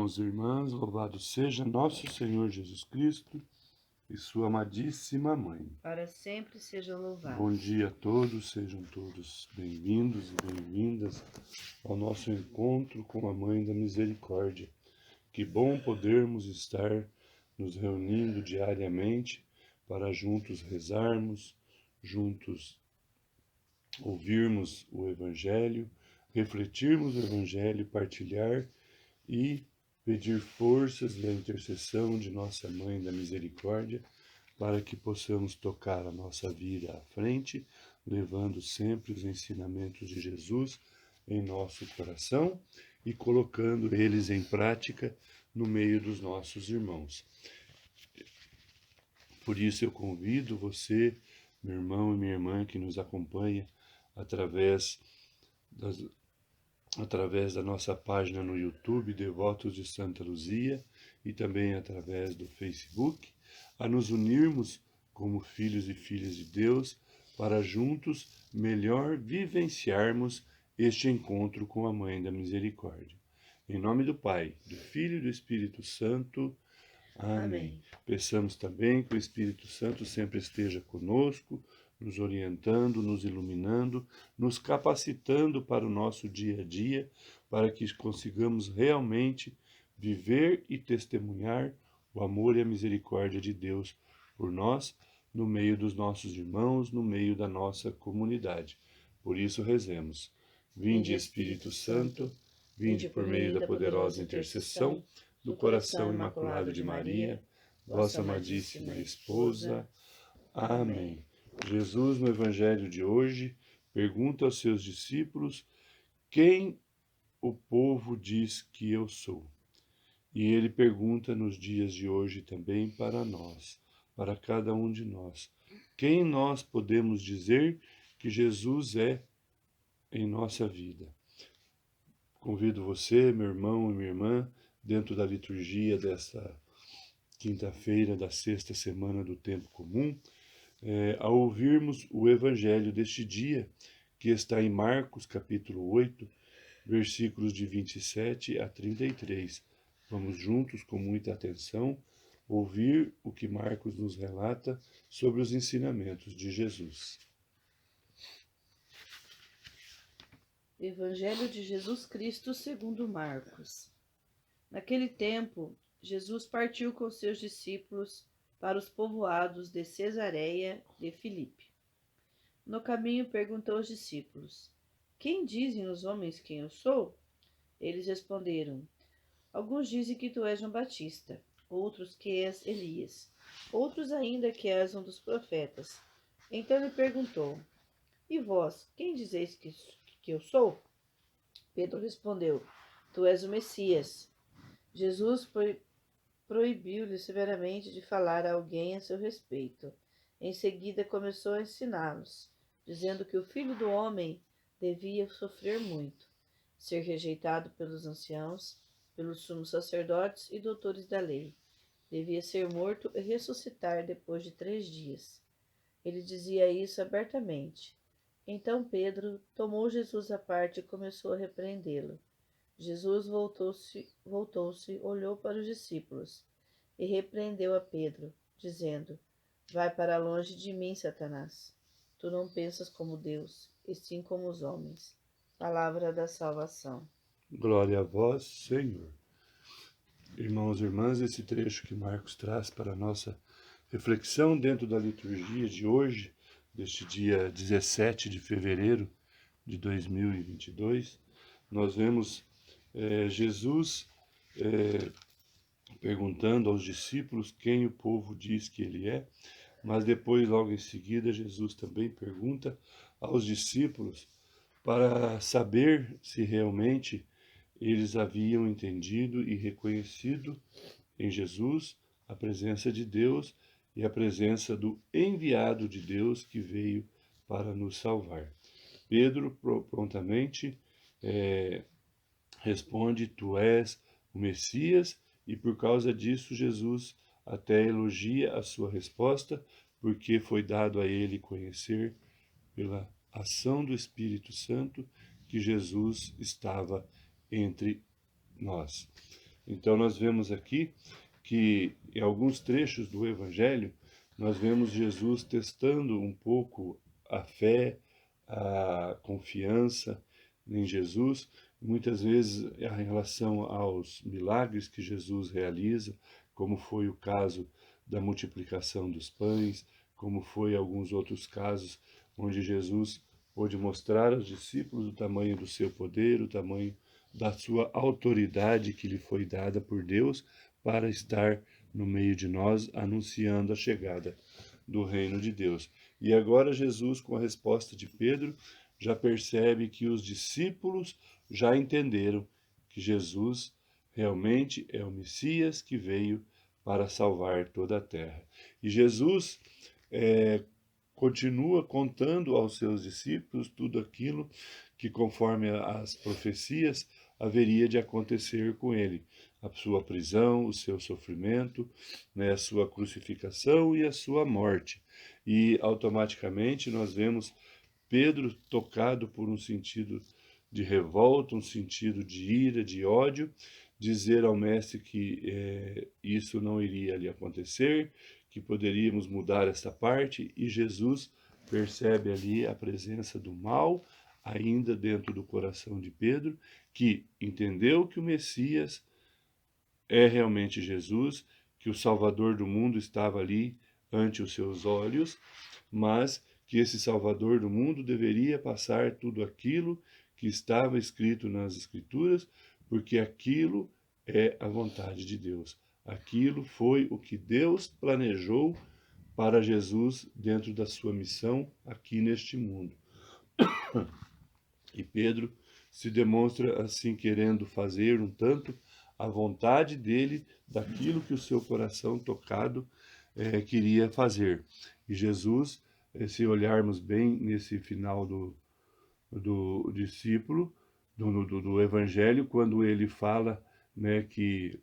Irmãos e irmãs, louvado seja nosso Senhor Jesus Cristo e sua amadíssima Mãe. Para sempre seja louvado. Bom dia a todos, sejam todos bem-vindos e bem-vindas ao nosso encontro com a Mãe da Misericórdia. Que bom podermos estar nos reunindo diariamente para juntos rezarmos, juntos ouvirmos o Evangelho, refletirmos o Evangelho, partilhar e pedir forças e a intercessão de nossa Mãe da Misericórdia para que possamos tocar a nossa vida à frente, levando sempre os ensinamentos de Jesus em nosso coração e colocando eles em prática no meio dos nossos irmãos. Por isso eu convido você, meu irmão e minha irmã que nos acompanha através da nossa página no YouTube, Devotos de Santa Luzia, e também através do Facebook, a nos unirmos como filhos e filhas de Deus para juntos melhor vivenciarmos este encontro com a Mãe da Misericórdia. Em nome do Pai, do Filho e do Espírito Santo. Amém. Peçamos também que o Espírito Santo sempre esteja conosco, nos orientando, nos iluminando, nos capacitando para o nosso dia a dia, para que consigamos realmente viver e testemunhar o amor e a misericórdia de Deus por nós, no meio dos nossos irmãos, no meio da nossa comunidade. Por isso rezemos. Vinde, Espírito Santo, vinde por meio da poderosa intercessão do coração imaculado de Maria, vossa amadíssima esposa. Amém. Jesus, no Evangelho de hoje, pergunta aos seus discípulos quem o povo diz que eu sou. E ele pergunta nos dias de hoje também para nós, para cada um de nós. Quem nós podemos dizer que Jesus é em nossa vida? Convido você, meu irmão e minha irmã, dentro da liturgia desta quinta-feira da sexta semana do Tempo Comum, a ouvirmos o Evangelho deste dia, que está em Marcos, capítulo 8, versículos de 27 a 33. Vamos juntos, com muita atenção, ouvir o que Marcos nos relata sobre os ensinamentos de Jesus. Evangelho de Jesus Cristo segundo Marcos. Naquele tempo, Jesus partiu com seus discípulos para os povoados de Cesareia de Filipe. No caminho perguntou aos discípulos: Quem dizem os homens quem eu sou? Eles responderam: Alguns dizem que tu és João Batista, outros que és Elias, outros ainda que és um dos profetas. Então ele perguntou: E vós, quem dizeis que eu sou? Pedro respondeu: Tu és o Messias. Jesus proibiu-lhe severamente de falar a alguém a seu respeito. Em seguida começou a ensiná-los, dizendo que o Filho do Homem devia sofrer muito, ser rejeitado pelos anciãos, pelos sumos sacerdotes e doutores da lei. Devia ser morto e ressuscitar depois de 3 dias. Ele dizia isso abertamente. Então Pedro tomou Jesus à parte e começou a repreendê-lo. Jesus voltou-se, olhou para os discípulos e repreendeu a Pedro, dizendo: Vai para longe de mim, Satanás. Tu não pensas como Deus, e sim como os homens. Palavra da salvação. Glória a vós, Senhor. Irmãos e irmãs, esse trecho que Marcos traz para a nossa reflexão dentro da liturgia de hoje, deste dia 17 de fevereiro de 2022, nós vemos Jesus perguntando aos discípulos quem o povo diz que ele é, mas depois, logo em seguida, Jesus também pergunta aos discípulos para saber se realmente eles haviam entendido e reconhecido em Jesus a presença de Deus e a presença do enviado de Deus que veio para nos salvar. Pedro prontamente responde: Tu és o Messias, e por causa disso Jesus até elogia a sua resposta, porque foi dado a ele conhecer pela ação do Espírito Santo que Jesus estava entre nós. Então nós vemos aqui que em alguns trechos do Evangelho nós vemos Jesus testando um pouco a fé, a confiança em Jesus, muitas vezes em relação aos milagres que Jesus realiza, como foi o caso da multiplicação dos pães, como foi alguns outros casos onde Jesus pôde mostrar aos discípulos o tamanho do seu poder, o tamanho da sua autoridade que lhe foi dada por Deus para estar no meio de nós anunciando a chegada do reino de Deus. E agora Jesus, com a resposta de Pedro, já percebe que os discípulos já entenderam que Jesus realmente é o Messias que veio para salvar toda a terra. E Jesus continua contando aos seus discípulos tudo aquilo que, conforme as profecias, haveria de acontecer com ele. A sua prisão, o seu sofrimento, né, a sua crucificação e a sua morte. E automaticamente nós vemos Pedro tocado por um sentido de revolta, um sentido de ira, de ódio, dizer ao mestre que isso não iria lhe acontecer, que poderíamos mudar essa parte, e Jesus percebe ali a presença do mal ainda dentro do coração de Pedro, que entendeu que o Messias é realmente Jesus, que o Salvador do mundo estava ali ante os seus olhos, mas que esse Salvador do mundo deveria passar tudo aquilo que estava escrito nas Escrituras, porque aquilo é a vontade de Deus. Aquilo foi o que Deus planejou para Jesus dentro da sua missão aqui neste mundo. E Pedro se demonstra assim querendo fazer um tanto a vontade dele, daquilo que o seu coração tocado queria fazer. E Jesus, se olharmos bem nesse final do discípulo, do Evangelho, quando ele fala, né, que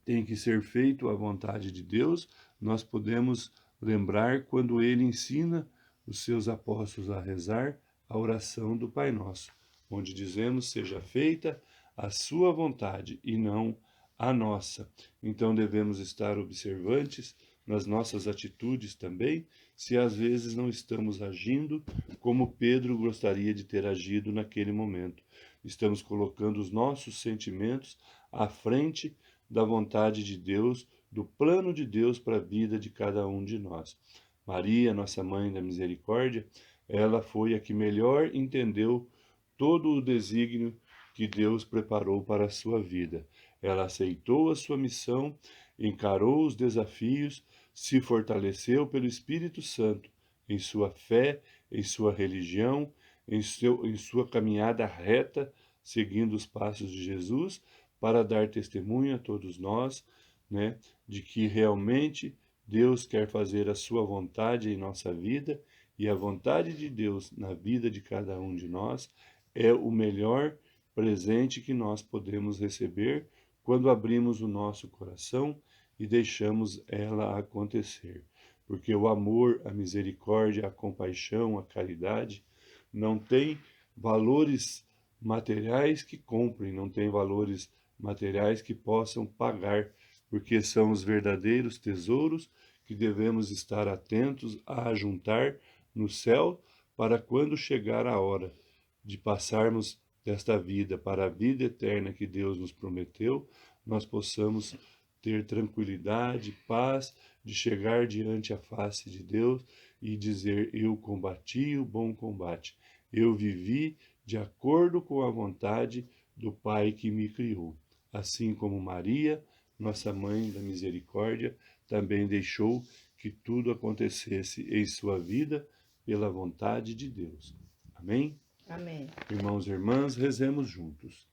tem que ser feito a vontade de Deus, nós podemos lembrar quando ele ensina os seus apóstolos a rezar a oração do Pai Nosso, onde dizemos: seja feita a sua vontade e não a nossa. Então devemos estar observantes nas nossas atitudes também, se às vezes não estamos agindo como Pedro gostaria de ter agido naquele momento. Estamos colocando os nossos sentimentos à frente da vontade de Deus, do plano de Deus para a vida de cada um de nós. Maria, nossa Mãe da Misericórdia, ela foi a que melhor entendeu todo o desígnio que Deus preparou para a sua vida. Ela aceitou a sua missão, encarou os desafios, se fortaleceu pelo Espírito Santo em sua fé, em sua religião, em sua caminhada reta, seguindo os passos de Jesus, para dar testemunho a todos nós, né, de que realmente Deus quer fazer a sua vontade em nossa vida, e a vontade de Deus na vida de cada um de nós é o melhor presente que nós podemos receber quando abrimos o nosso coração e deixamos ela acontecer. Porque o amor, a misericórdia, a compaixão, a caridade não tem valores materiais que comprem, não tem valores materiais que possam pagar, porque são os verdadeiros tesouros que devemos estar atentos a juntar no céu para quando chegar a hora de passarmos desta vida para a vida eterna que Deus nos prometeu, nós possamos ter tranquilidade, paz, de chegar diante a face de Deus e dizer: eu combati o bom combate, eu vivi de acordo com a vontade do Pai que me criou. Assim como Maria, nossa Mãe da Misericórdia, também deixou que tudo acontecesse em sua vida pela vontade de Deus. Amém? Amém. Irmãos e irmãs, rezemos juntos.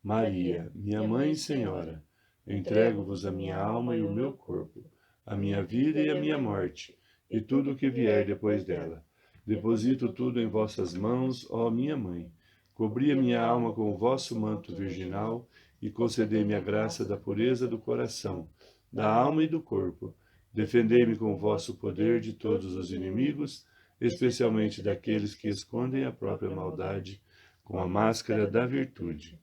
Maria, minha Mãe e Senhora, entrego-vos a minha alma e o meu corpo, a minha vida e a minha morte, e tudo o que vier depois dela. Deposito tudo em vossas mãos, ó minha Mãe. Cobri a minha alma com o vosso manto virginal e concedei-me a graça da pureza do coração, da alma e do corpo. Defendei-me com o vosso poder de todos os inimigos, especialmente daqueles que escondem a própria maldade com a máscara da virtude.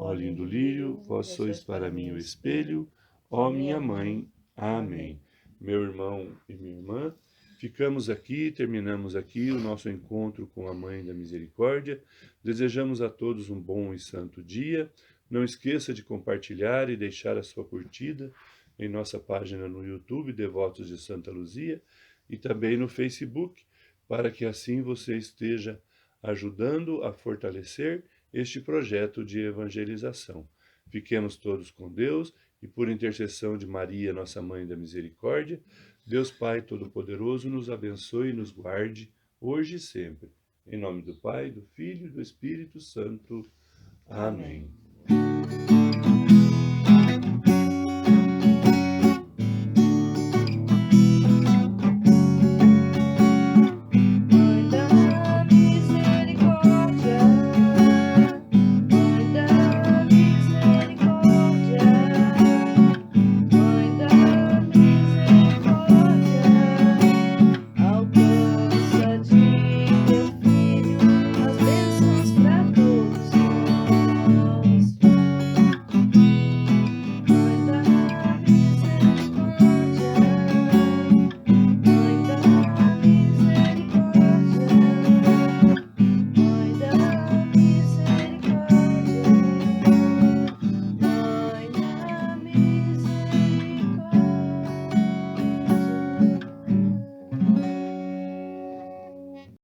Ó lindo lírio, vós sois para mim o espelho, ó minha mãe. Amém. Meu irmão e minha irmã, ficamos aqui, terminamos aqui o nosso encontro com a Mãe da Misericórdia. Desejamos a todos um bom e santo dia. Não esqueça de compartilhar e deixar a sua curtida em nossa página no YouTube, Devotos de Santa Luzia, e também no Facebook, para que assim você esteja ajudando a fortalecer este projeto de evangelização. Fiquemos todos com Deus e por intercessão de Maria, nossa Mãe da Misericórdia, Deus Pai Todo-Poderoso nos abençoe e nos guarde, hoje e sempre. Em nome do Pai, do Filho e do Espírito Santo. Amém.